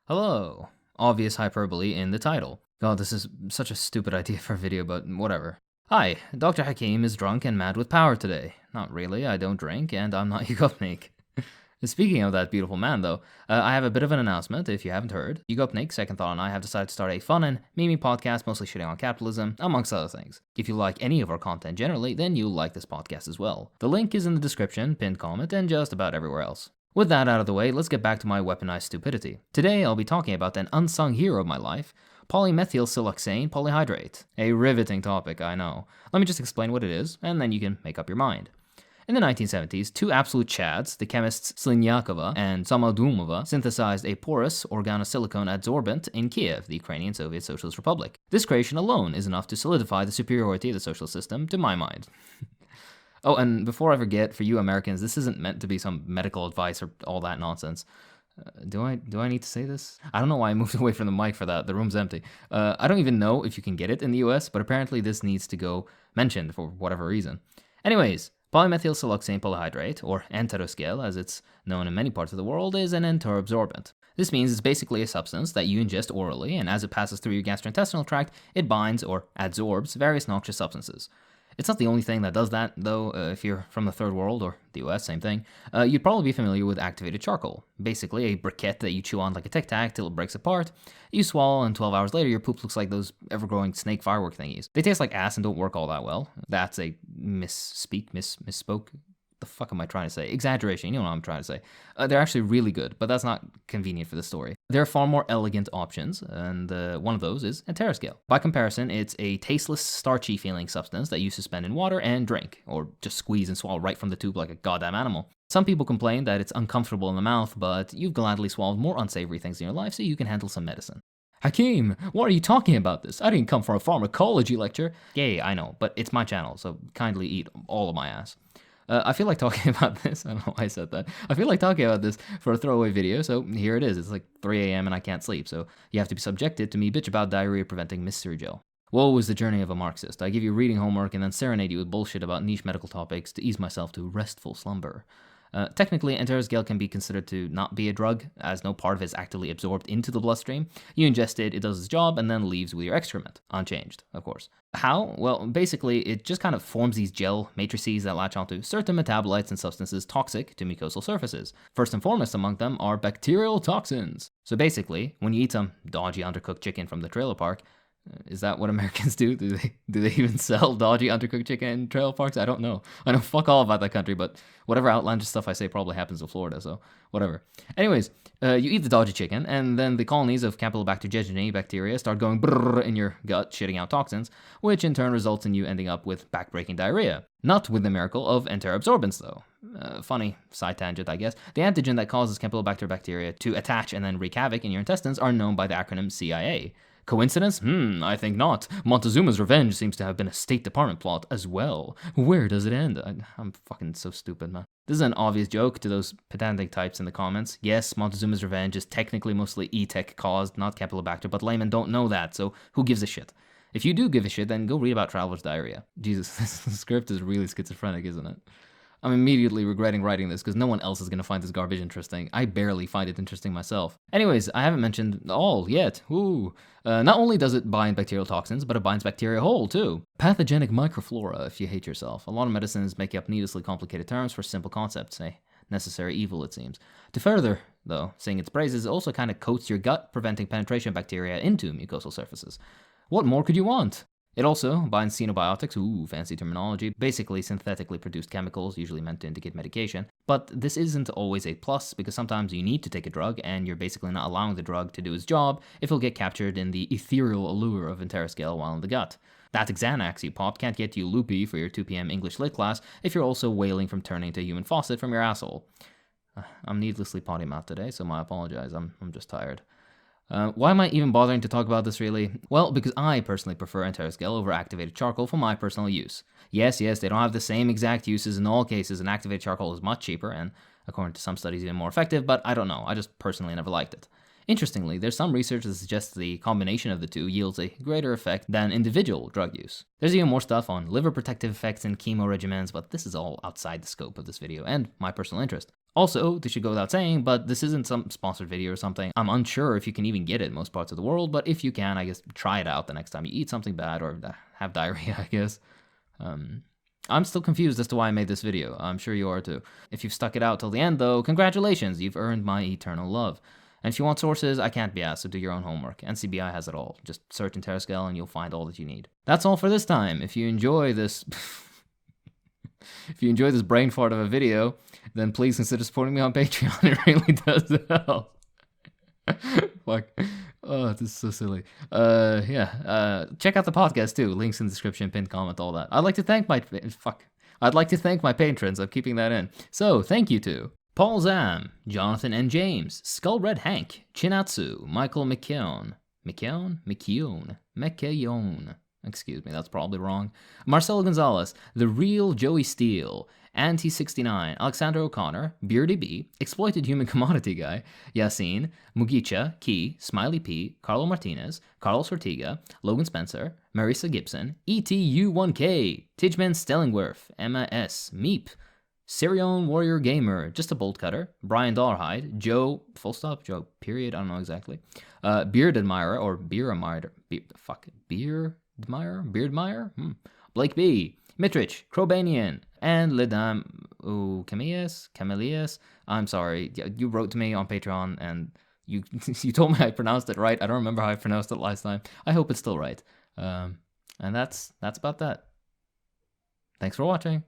Hello. Obvious hyperbole in the title. God, this is such a stupid idea for a video, but whatever. Hi, Dr. Hakim is drunk and mad with power today. Not really, I don't drink, and I'm not Yugopnik. Speaking of that beautiful man, though, I have a bit of an announcement if you haven't heard. Yugopnik, Second Thought, and I have decided to start a fun and memey podcast mostly shitting on capitalism, amongst other things. If you like any of our content generally, then you'll like this podcast as well. The link is in the description, pinned comment, and just about everywhere else. With that out of the way, let's get back to my weaponized stupidity. Today, I'll be talking about an unsung hero of my life, polymethylsiloxane polyhydrate. A riveting topic, I know. Let me just explain what it is, and then you can make up your mind. In the 1970s, two absolute chads, the chemists Slinyakova and Samadumova, synthesized a porous organosilicone adsorbent in Kiev, the Ukrainian Soviet Socialist Republic. This creation alone is enough to solidify the superiority of the social system, to my mind. Oh, and before I forget, for you Americans, this isn't meant to be some medical advice or all that nonsense. Do I need to say this? I don't know why I moved away from the mic for that. The room's empty. I don't even know if you can get it in the US, but apparently this needs to go mentioned for whatever reason. Anyways, polymethylsiloxane polyhydrate, or enteroscale as it's known in many parts of the world, is an enteroabsorbent. This means it's basically a substance that you ingest orally, and as it passes through your gastrointestinal tract, it binds or adsorbs various noxious substances. It's not the only thing that does that, though. If you're from the third world, or the US, same thing, you'd probably be familiar with activated charcoal. Basically, a briquette that you chew on like a Tic Tac till it breaks apart. You swallow, and 12 hours later, your poop looks like those ever-growing snake firework thingies. They taste like ass and don't work all that well. That's a misspoke. The fuck am I trying to say? Exaggeration, you know what I'm trying to say. They're actually really good, but that's not convenient for the story. There are far more elegant options, and one of those is enteroscale. By comparison, it's a tasteless, starchy feeling substance that you suspend in water and drink, or just squeeze and swallow right from the tube like a goddamn animal. Some people complain that it's uncomfortable in the mouth, but you've gladly swallowed more unsavory things in your life, so you can handle some medicine. Hakim, why are you talking about this? I didn't come for a pharmacology lecture. Yay, I know, but it's my channel, so kindly eat all of my ass. I feel like talking about this. I don't know why I said that. I feel like talking about this for a throwaway video, so here it is. It's like 3 a.m. and I can't sleep, so you have to be subjected to me bitch about diarrhea-preventing mystery gel. Woe is the journey of a Marxist. I give you reading homework and then serenade you with bullshit about niche medical topics to ease myself to restful slumber. Technically, enteroscale can be considered to not be a drug, as no part of it is actively absorbed into the bloodstream. You ingest it, it does its job, and then leaves with your excrement. Unchanged, of course. How? Well, basically, it just kind of forms these gel matrices that latch onto certain metabolites and substances toxic to mucosal surfaces. First and foremost among them are bacterial toxins. So basically, when you eat some dodgy undercooked chicken from the trailer park, is that what Americans do? Do they even sell dodgy undercooked chicken in trailer parks? I don't know. I know fuck all about that country, but whatever outlandish stuff I say probably happens in Florida, so whatever. Anyways, you eat the dodgy chicken, and then the colonies of Campylobacter jejuni bacteria start going brrrr in your gut, shitting out toxins, which in turn results in you ending up with backbreaking diarrhea. Not with the miracle of enteroabsorbents, though. Funny side tangent, I guess. The antigen that causes Campylobacter bacteria to attach and then wreak havoc in your intestines are known by the acronym CIA. Coincidence? I think not. Montezuma's revenge seems to have been a State Department plot as well. Where does it end? I'm fucking so stupid, man. This is an obvious joke to those pedantic types in the comments. Yes, Montezuma's revenge is technically mostly E-Tech caused, not Campylobacter, but laymen don't know that, so who gives a shit? If you do give a shit, then go read about traveler's diarrhea. Jesus, this script is really schizophrenic, isn't it? I'm immediately regretting writing this because no one else is going to find this garbage interesting. I barely find it interesting myself. Anyways, I haven't mentioned all yet. Not only does it bind bacterial toxins, but it binds bacteria whole too. Pathogenic microflora if you hate yourself. A lot of medicines make up needlessly complicated terms for simple concepts. A necessary evil, it seems. To further, though, sing its praises, it also kind of coats your gut, preventing penetration of bacteria into mucosal surfaces. What more could you want? It also binds xenobiotics, fancy terminology, basically synthetically produced chemicals, usually meant to indicate medication. But this isn't always a plus, because sometimes you need to take a drug, and you're basically not allowing the drug to do its job if it'll get captured in the ethereal allure of enteroscale while in the gut. That Xanax you popped can't get you loopy for your 2 p.m. English lit class if you're also wailing from turning to a human faucet from your asshole. I'm needlessly potty mouthed today, so I apologize, I'm just tired. Why am I even bothering to talk about this really? Well, because I personally prefer enteroscale over activated charcoal for my personal use. Yes, they don't have the same exact uses in all cases, and activated charcoal is much cheaper and, according to some studies, even more effective, but I don't know, I just personally never liked it. Interestingly, there's some research that suggests the combination of the two yields a greater effect than individual drug use. There's even more stuff on liver protective effects and chemo regimens, but this is all outside the scope of this video and my personal interest. Also, this should go without saying, but this isn't some sponsored video or something. I'm unsure if you can even get it in most parts of the world, but if you can, I guess try it out the next time you eat something bad or have diarrhea, I guess. I'm still confused as to why I made this video. I'm sure you are too. If you've stuck it out till the end, though, congratulations, you've earned my eternal love. And if you want sources, I can't be asked, so do your own homework. NCBI has it all. Just search in Terrascale and you'll find all that you need. That's all for this time. If you enjoy this... if you enjoy this brain fart of a video, then please consider supporting me on Patreon. It really does help. Fuck. Oh, this is so silly. Check out the podcast too. Links in the description, pinned comment, all that. I'd like to thank my patrons. I'm keeping that in. So, thank you to Paul Zam, Jonathan N. James, Skull Red Hank, Chinatsu, Michael McKeown. Excuse me, that's probably wrong. Marcelo Gonzalez, The Real Joey Steele, Anti69, Alexander O'Connor, Beardy B, Exploited Human Commodity Guy, Yassine, Mugicha, Key, Smiley P, Carlo Martinez, Carlos Ortiga, Logan Spencer, Marisa Gibson, ETU1K, Tidgeman Stellingworth, Emma S, Meep, Sirion Warrior Gamer, Just a Bolt Cutter, Brian Dollarhide, Joe, full stop, Joe, period, I don't know exactly, Beard Admirer, or Beer Admirer, Beardmeyer? Blake B, Mitrich, Crobanian, and Lidam Camelius. I'm sorry, you wrote to me on Patreon and you you told me I pronounced it right. I don't remember how I pronounced it last time. I hope it's still right. And that's about that. Thanks for watching.